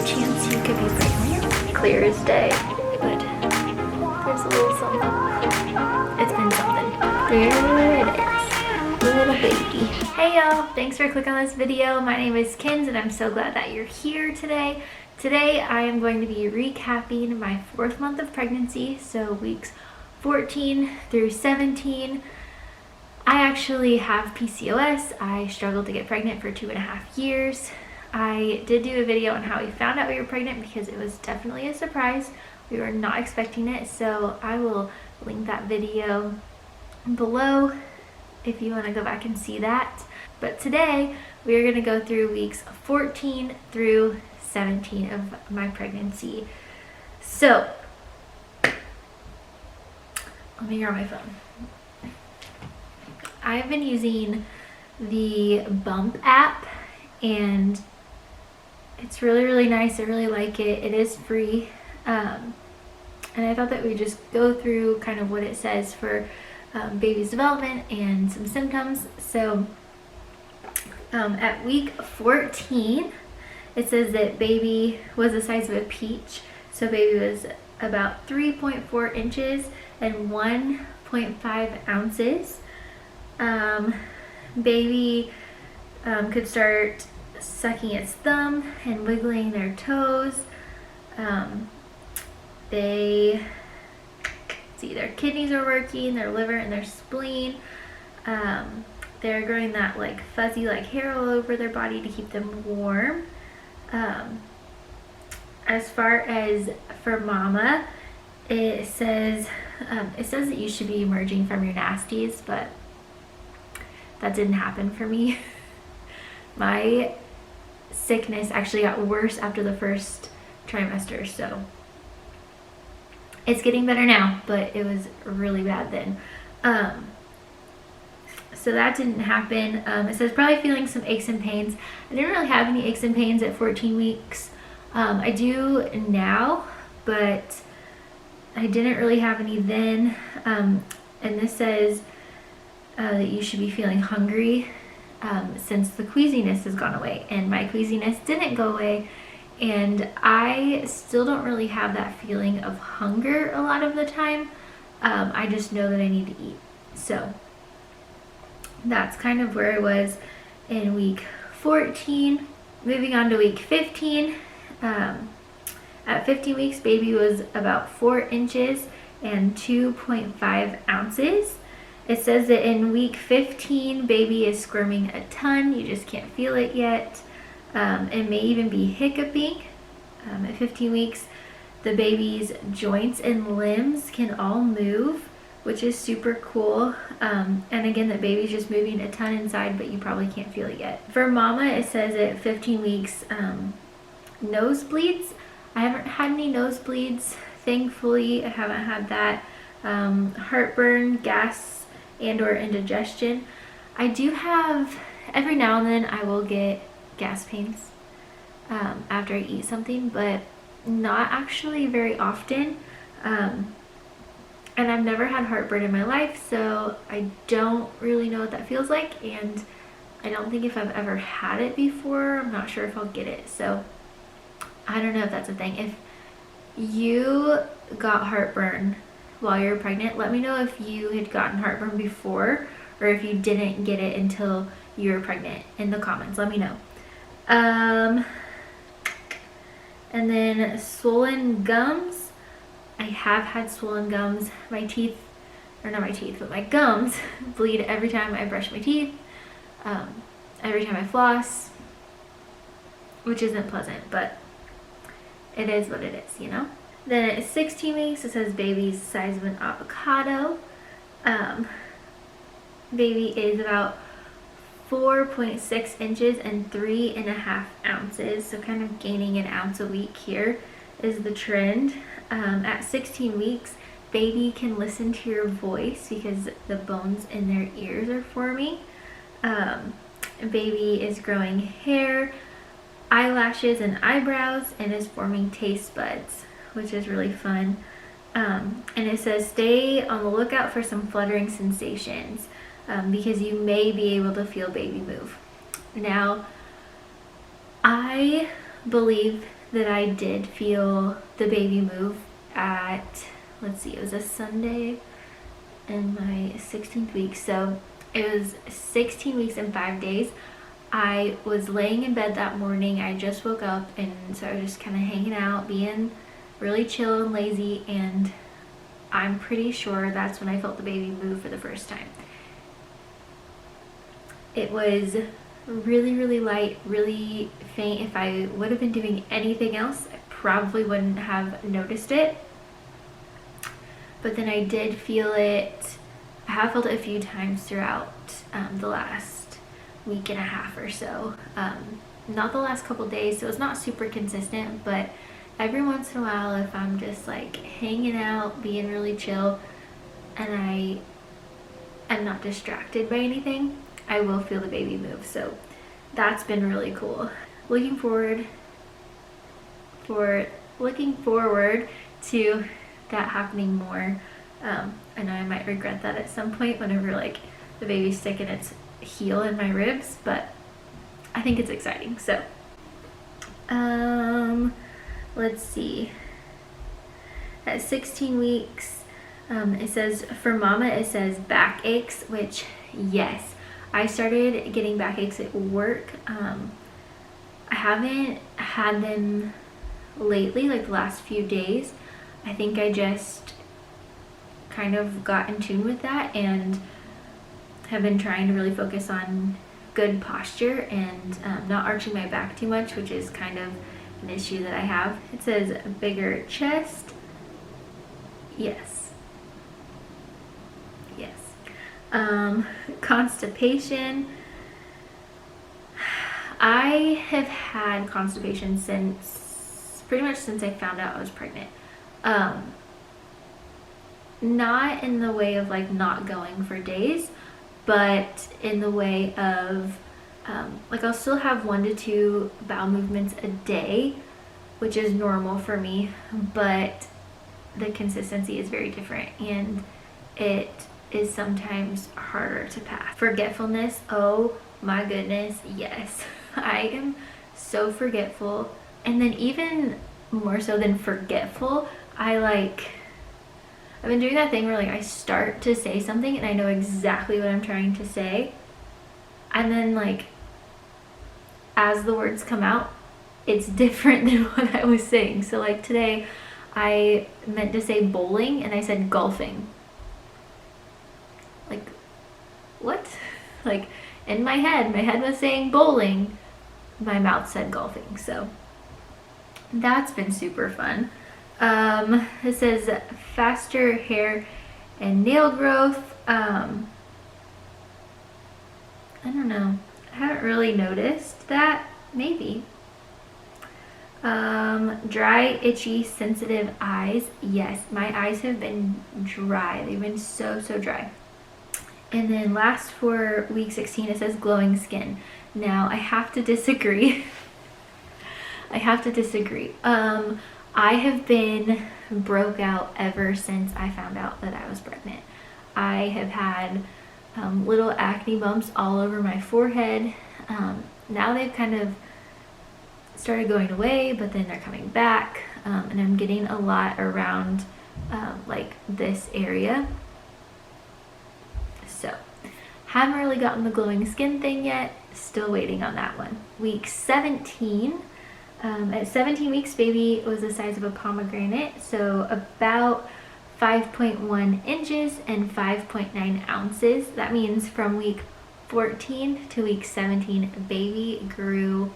chance you could be pregnant? Clear as day, but there's a little something. It's been something. There it is, little baby. Hey y'all, thanks for clicking on this video. My name is Kins and I'm so glad that you're here today. Today I am going to be recapping my 4th month of pregnancy, so weeks 14 through 17. I actually have PCOS. I struggled to get pregnant for 2.5 years. I did do a video on how we found out we were pregnant because it was definitely a surprise. We were not expecting it, so I will link that video below if you want to go back and see that. But today we are going to go through weeks 14 through 17 of my pregnancy. So let me grab my phone. I've been using the Bump app and it's really nice. I really like it. It is free. And I thought that we'd just go through kind of what it says for baby's development and some symptoms. So at week 14, it says that baby was the size of a peach. So baby was about 3.4 inches and 1.5 ounces. Baby could start sucking its thumb and wiggling their toes. Their kidneys are working, their liver and their spleen. They're growing that like fuzzy like hair all over their body to keep them warm. As far as for mama, it says that you should be emerging from your nasties, but that didn't happen for me. My sickness actually got worse after the first trimester, so it's getting better now, but it was really bad then. So that didn't happen. It says probably feeling some aches and pains. I didn't really have any aches and pains at 14 weeks. I do now, but I didn't really have any then. And this says that you should be feeling hungry since the queasiness has gone away, and my queasiness didn't go away, and I still don't really have that feeling of hunger a lot of the time. I just know that I need to eat. So that's kind of where I was in week 14. Moving on to week 15. At 15 weeks, baby was about 4 inches and 2.5 ounces. It says that in week 15, baby is squirming a ton. You just can't feel it yet. It may even be hiccuping. At 15 weeks, the baby's joints and limbs can all move, which is super cool. And again, the baby's just moving a ton inside, but you probably can't feel it yet. For mama, it says at 15 weeks, nosebleeds. I haven't had any nosebleeds, thankfully. I haven't had that. Heartburn, gas, and or indigestion. I do have, every now and then I will get gas pains after I eat something, but not actually very often. And I've never had heartburn in my life, so I don't really know what that feels like, and I don't think if I've ever had it before, I'm not sure if I'll get it. So I don't know if that's a thing. If you got heartburn while you're pregnant, let me know if you had gotten heartburn before or if you didn't get it until you were pregnant in the comments. Let me know. And then swollen gums. I have had swollen gums. My teeth, or not my teeth, but my gums bleed every time I brush my teeth, every time I floss, which isn't pleasant, but it is what it is, you know? Then at 16 weeks, it says baby's the size of an avocado. Baby is about 4.6 inches and 3.5 ounces. So kind of gaining an ounce a week here is the trend. At 16 weeks, baby can listen to your voice because the bones in their ears are forming. Baby is growing hair, eyelashes, and eyebrows, and is forming taste buds, which is really fun. And it says stay on the lookout for some fluttering sensations because you may be able to feel baby move. Now, I believe that I did feel the baby move at, let's see, it was a Sunday in my 16th week. So it was 16 weeks and 5 days. I was laying in bed that morning. I just woke up, and so I was just kind of hanging out, being really chill and lazy, and I'm pretty sure that's when I felt the baby move for the first time. It was really, really light, really faint. If I would have been doing anything else, I probably wouldn't have noticed it. But then I did feel it. I have felt it a few times throughout the last week and a half or so. Not the last couple days, so it's not super consistent, but every once in a while, if I'm just like hanging out, being really chill, and I'm not distracted by anything, I will feel the baby move. So that's been really cool. Looking forward to that happening more. I know I might regret that at some point whenever like the baby's sticking its heel in my ribs, but I think it's exciting. So let's see, at 16 weeks, it says for mama, it says back aches, which yes, I started getting back aches at work. I haven't had them lately, like the last few days. I think I just kind of got in tune with that and have been trying to really focus on good posture and not arching my back too much, which is kind of an issue that I have. It says bigger chest. Yes. Constipation. I have had constipation pretty much since I found out I was pregnant. Not in the way of like not going for days, but in the way of like I'll still have 1 to 2 bowel movements a day, which is normal for me, but the consistency is very different and it is sometimes harder to pass. Forgetfulness, oh my goodness, yes. I am so forgetful, and then even more so than forgetful, I've been doing that thing where like I start to say something and I know exactly what I'm trying to say, and then like as the words come out, it's different than what I was saying. So like today I meant to say bowling and I said golfing. Like what? Like in my head was saying bowling, my mouth said golfing. So that's been super fun. It says faster hair and nail growth. I don't know. I haven't really noticed that. Maybe. Dry, itchy, sensitive eyes. Yes, my eyes have been dry. They've been so dry. And then last for week 16, it says glowing skin. Now, I have to disagree. I have been broke out ever since I found out that I was pregnant. I have had little acne bumps all over my forehead. Now they've kind of started going away, but then they're coming back, and I'm getting a lot around like this area. So haven't really gotten the glowing skin thing yet, still waiting on that one. Week 17, at 17 weeks, baby was the size of a pomegranate, so about 5.1 inches and 5.9 ounces. That means from week 14 to week 17, baby grew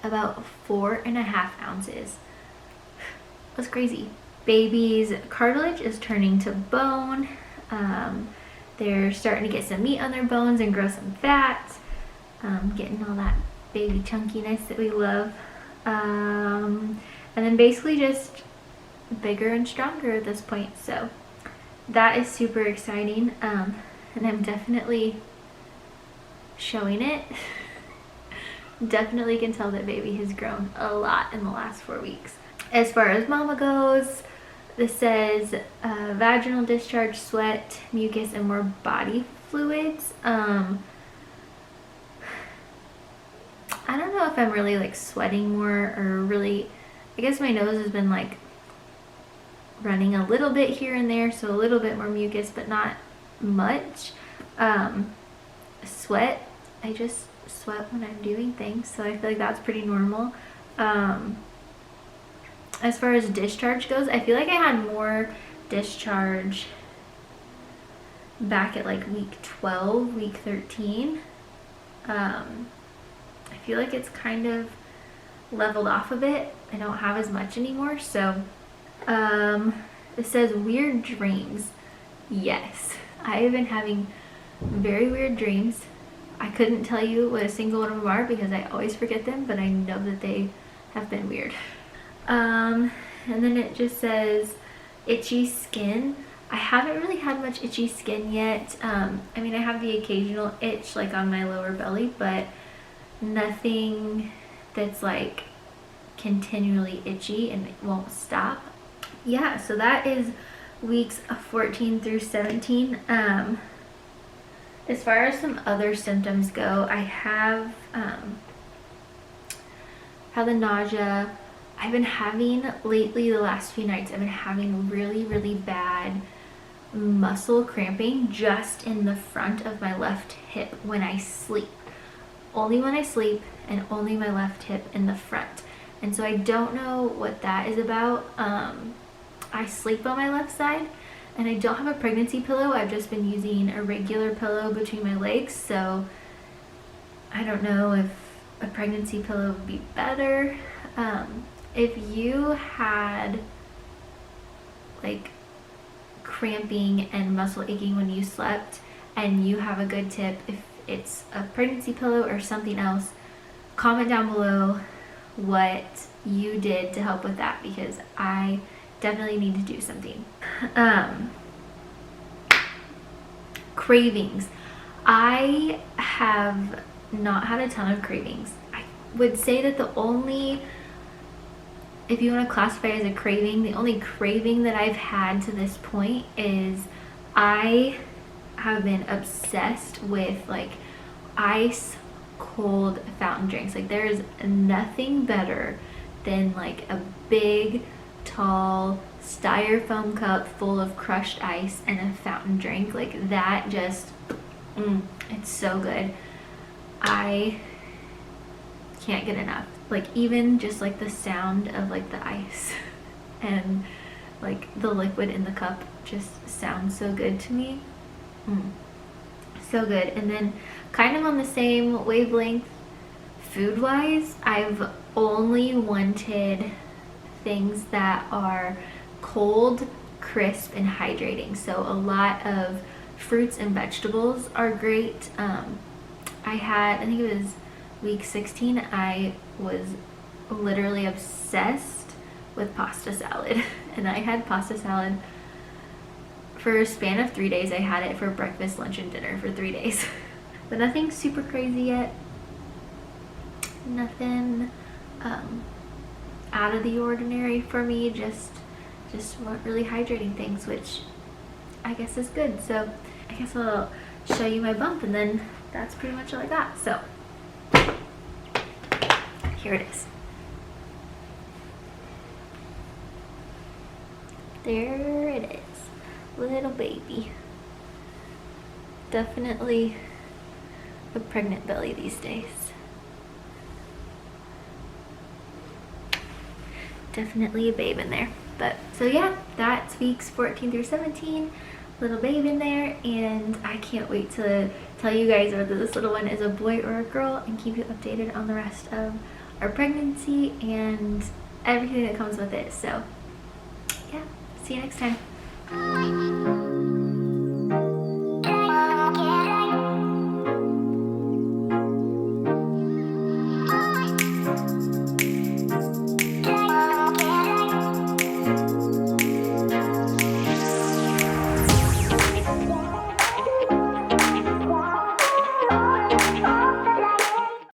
about 4.5 ounces. That's crazy. Baby's cartilage is turning to bone. They're starting to get some meat on their bones and grow some fat. Getting all that baby chunkiness that we love. And then basically just bigger and stronger at this point. So that is super exciting. And I'm definitely showing it. Definitely can tell that baby has grown a lot in the last 4 weeks. As far as mama goes, this says vaginal discharge, sweat, mucus, and more body fluids. I don't know if I'm really like sweating more or really, I guess my nose has been like running a little bit here and there, so a little bit more mucus, but not much. Sweat, I just sweat when I'm doing things, so I feel like that's pretty normal. As far as discharge goes, I feel like I had more discharge back at like week 12, week 13. I feel like it's kind of leveled off a bit. I don't have as much anymore. So it says weird dreams. Yes, I have been having very weird dreams. I couldn't tell you what a single one of them are because I always forget them, but I know that they have been weird. And then it just says itchy skin. I haven't really had much itchy skin yet. I mean, I have the occasional itch like on my lower belly, but nothing that's like continually itchy and it won't stop. Yeah, so that is weeks 14 through 17. As far as some other symptoms go, I have the nausea. I've been having lately, the last few nights, I've been having really, really bad muscle cramping just in the front of my left hip when I sleep. Only when I sleep, and only my left hip in the front. And so I don't know what that is about. I sleep on my left side, and I don't have a pregnancy pillow. I've just been using a regular pillow between my legs, so I don't know if a pregnancy pillow would be better. If you had like cramping and muscle aching when you slept and you have a good tip, if it's a pregnancy pillow or something else, comment down below what you did to help with that, because I definitely need to do something. Cravings. I have not had a ton of cravings. I would say that the only, if you want to classify it as a craving, the only craving that I've had to this point is I have been obsessed with like ice cold fountain drinks. Like there is nothing better than like a big tall styrofoam cup full of crushed ice and a fountain drink. Like that just it's so good. I can't get enough. Like even just like the sound of like the ice and like the liquid in the cup just sounds so good to me. So good. And then kind of on the same wavelength, food wise, I've only wanted things that are cold, crisp, and hydrating. So a lot of fruits and vegetables are great. I think it was week 16, I was literally obsessed with pasta salad. And I had pasta salad for a span of 3 days. I had it for breakfast, lunch, and dinner for 3 days. But nothing super crazy yet. Nothing out of the ordinary for me. Just want really hydrating things, which I guess is good. So I guess I'll show you my bump, and then that's pretty much all I got. So here it is. There it is. Little baby. Definitely a pregnant belly these days. Definitely a babe in there. But so yeah, that's weeks 14 through 17. Little babe in there, and I can't wait to tell you guys whether this little one is a boy or a girl and keep you updated on the rest of our pregnancy and everything that comes with it. So yeah, see you next time.